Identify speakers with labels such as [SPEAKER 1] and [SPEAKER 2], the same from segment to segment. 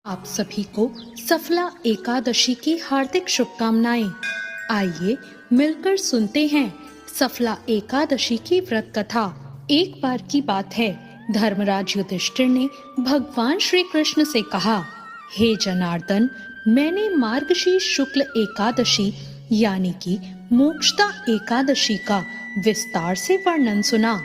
[SPEAKER 1] आप सभी को सफला एकादशी की हार्दिक शुभकामनाएं। आइए मिलकर सुनते हैं सफला एकादशी की व्रत कथा। एक बार की बात है, धर्मराज युधिष्ठिर ने भगवान श्री कृष्ण से कहा, हे जनार्दन, मैंने मार्गशीर्ष शुक्ल एकादशी यानी कि मोक्षदा एकादशी का विस्तार से वर्णन सुना।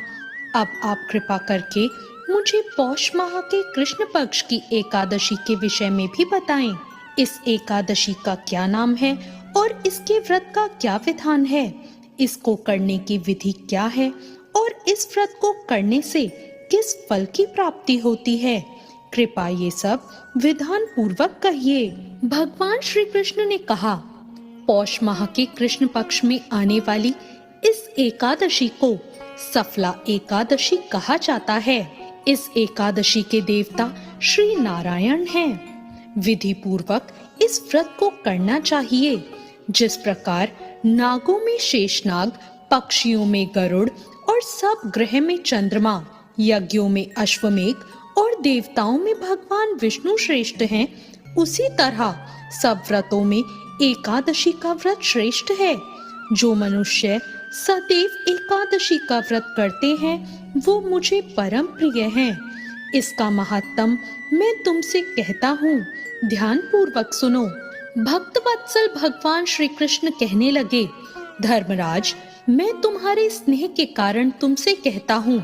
[SPEAKER 1] अब आप कृपा करके मुझे पौष माह के कृष्ण पक्ष की एकादशी के विषय में भी बताएं। इस एकादशी का क्या नाम है और इसके व्रत का क्या विधान है? इसको करने की विधि क्या है और इस व्रत को करने से किस फल की प्राप्ति होती है? कृपया ये सब विधान पूर्वक कहिए। भगवान श्री कृष्ण ने कहा, पौष माह के कृष्ण पक्ष में आने वाली इस एकादशी को सफला एकादशी कहा जाता है। इस एकादशी के देवता श्री नारायण हैं। विधि पूर्वक इस व्रत को करना चाहिए। जिस प्रकार नागों में शेषनाग, पक्षियों में गरुड़ और सब ग्रह में चंद्रमा, यज्ञों में अश्वमेघ और देवताओं में भगवान विष्णु श्रेष्ठ हैं, उसी तरह सब व्रतों में एकादशी का व्रत श्रेष्ठ है। जो मनुष्य सदैव एकादशी का व्रत करते हैं वो मुझे परम प्रिय हैं। इसका महात्म मैं तुमसे कहता हूँ, ध्यान पूर्वक सुनो। भक्त वत्सल भगवान श्री कृष्ण कहने लगे, धर्मराज, मैं तुम्हारे स्नेह के कारण तुमसे कहता हूँ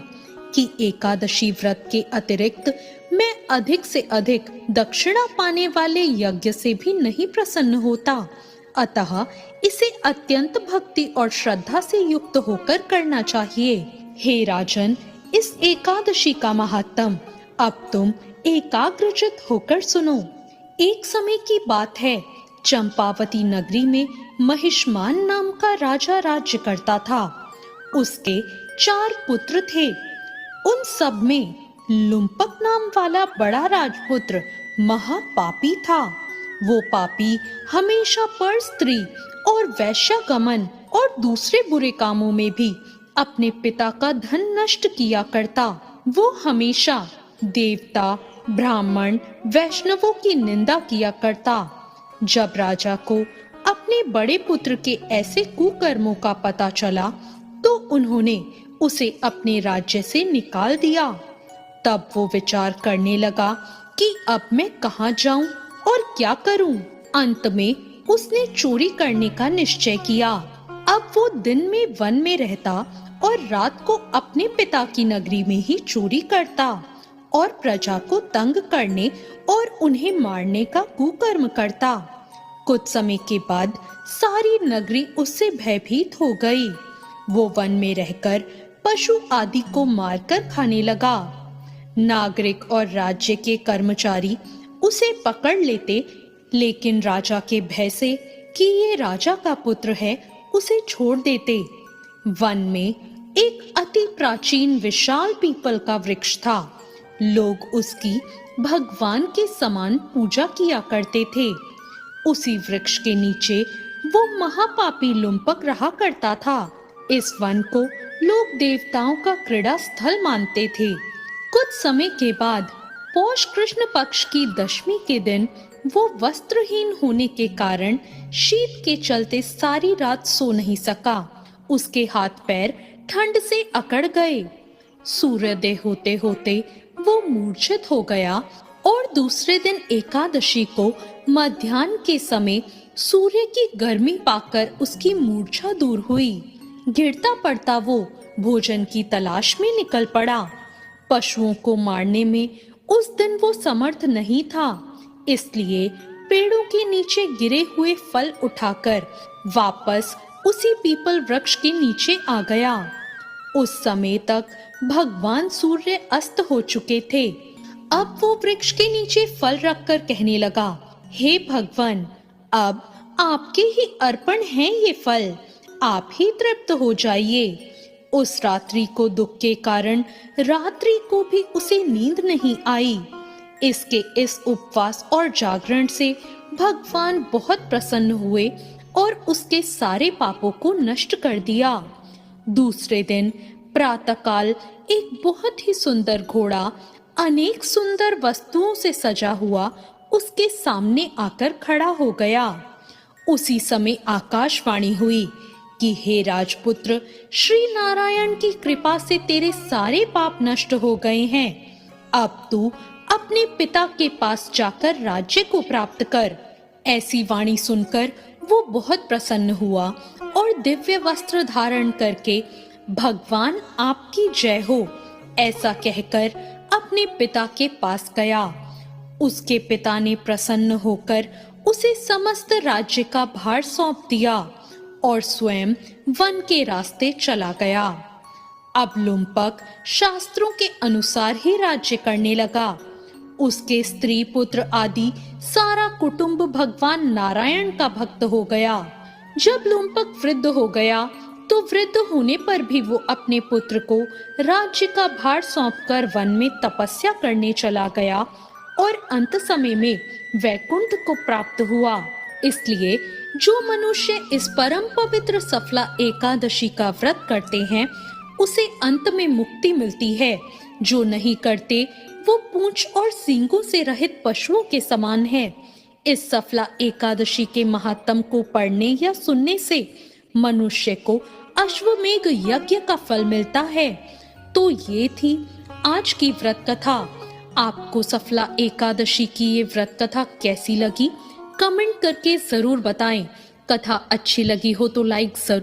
[SPEAKER 1] कि एकादशी व्रत के अतिरिक्त मैं अधिक से अधिक दक्षिणा पाने वाले यज्ञ से भी नहीं प्रसन्न होता। अतः इसे अत्यंत भक्ति और श्रद्धा से युक्त होकर करना चाहिए। हे राजन, इस एकादशी का महात्म अब तुम एकाग्रचित होकर सुनो। एक समय की बात है, चंपावती नगरी में महिष्मान नाम का राजा राज्य करता था। उसके 4 पुत्र थे। उन सब में लुम्पक नाम वाला बड़ा राजपुत्र महापापी था। वो पापी हमेशा पर स्त्री और वैश्यागमन और दूसरे बुरे कामों में भी अपने पिता का धन नष्ट किया करता। वो हमेशा देवता, ब्राह्मण, वैष्णवों की निंदा किया करता। जब राजा को अपने बड़े पुत्र के ऐसे कुकर्मों का पता चला तो उन्होंने उसे अपने राज्य से निकाल दिया। तब वो विचार करने लगा कि अब मैं कहाँ जाऊं और क्या करूं? अंत में उसने चोरी करने का निश्चय किया। अब वो दिन में वन में रहता और रात को अपने पिता की नगरी में ही चोरी करता और प्रजा को तंग करने और उन्हें मारने का कुकर्म करता। कुछ समय के बाद सारी नगरी उससे भयभीत हो गई। वो वन में रहकर पशु आदि को मारकर खाने लगा। नागरिक और राज्य के कर्मचारी उसे पकड़ लेते, लेकिन राजा के भय से कि ये राजा का पुत्र है, उसे छोड़ देते। वन में एक अति प्राचीन विशाल पीपल का वृक्ष था। लोग उसकी भगवान के समान पूजा किया करते थे। उसी वृक्ष के नीचे वो महापापी लुम्पक रहा करता था। इस वन को लोग देवताओं का क्रीड़ा स्थल मानते थे। कुछ समय के बाद पौष कृष्ण पक्ष की दशमी के दिन वो वस्त्रहीन होने के कारण शीत के चलते सारी रात सो नहीं सका। उसके हाथ पैर ठंड से अकड़ गए। सूर्योदय होते होते वो मूर्छित हो गया और दूसरे दिन एकादशी को मध्याह्न के समय सूर्य की गर्मी पाकर उसकी मूर्छा दूर हुई। गिरता पड़ता वो भोजन की तलाश में निकल पड़ा। पशुओं को मारने में उस दिन वो समर्थ नहीं था, इसलिए पेड़ों के नीचे गिरे हुए फल उठाकर वापस उसी पीपल वृक्ष के नीचे आ गया। उस समय तक भगवान सूर्य अस्त हो चुके थे। अब वो वृक्ष के नीचे फल रखकर कहने लगा, हे भगवान, अब आपके ही अर्पण हैं ये फल, आप ही तृप्त हो जाइए। उस रात्रि को दुख के कारण रात्रि को भी उसे नींद नहीं आई। इसके इस उपवास और जागरण से भगवान बहुत प्रसन्न हुए और उसके सारे पापों को नष्ट कर दिया। दूसरे दिन प्रातःकाल एक बहुत ही सुंदर घोड़ा अनेक सुंदर वस्तुओं से सजा हुआ उसके सामने आकर खड़ा हो गया। उसी समय आकाशवाणी हुई कि हे राजपुत्र, श्री नारायण की कृपा से तेरे सारे पाप नष्ट हो गए हैं। अब तू अपने पिता के पास जाकर राज्य को प्राप्त कर। ऐसी वाणी सुनकर वो बहुत प्रसन्न हुआ और दिव्य वस्त्र धारण करके भगवान आपकी जय हो ऐसा कहकर अपने पिता के पास गया। उसके पिता ने प्रसन्न होकर उसे समस्त राज्य का भार सौंप दिया और स्वयं वन के रास्ते चला गया। अब लुम्पक शास्त्रों के अनुसार ही राज्य करने लगा। उसके स्त्री पुत्र आदि सारा कुटुंब भगवान नारायण का भक्त हो गया। जब लुम्पक वृद्ध हो गया तो वृद्ध होने पर भी वो अपने पुत्र को राज्य का भार सौंपकर वन में तपस्या करने चला गया और अंत समय में वैकुंठ को प्राप्त हुआ। इसलिए जो मनुष्य इस परम पवित्र सफला एकादशी का व्रत करते हैं उसे अंत में मुक्ति मिलती है। जो नहीं करते वो पूंछ और सींगों से रहित पशुओं के समान है। इस सफला एकादशी के महात्म को पढ़ने या सुनने से मनुष्य को अश्वमेघ यज्ञ का फल मिलता है। तो ये थी आज की व्रत कथा। आपको सफला एकादशी की ये व्रत कथा कैसी लगी? कमेंट करके जरूर बताएं। कथा अच्छी लगी हो तो लाइक जरूर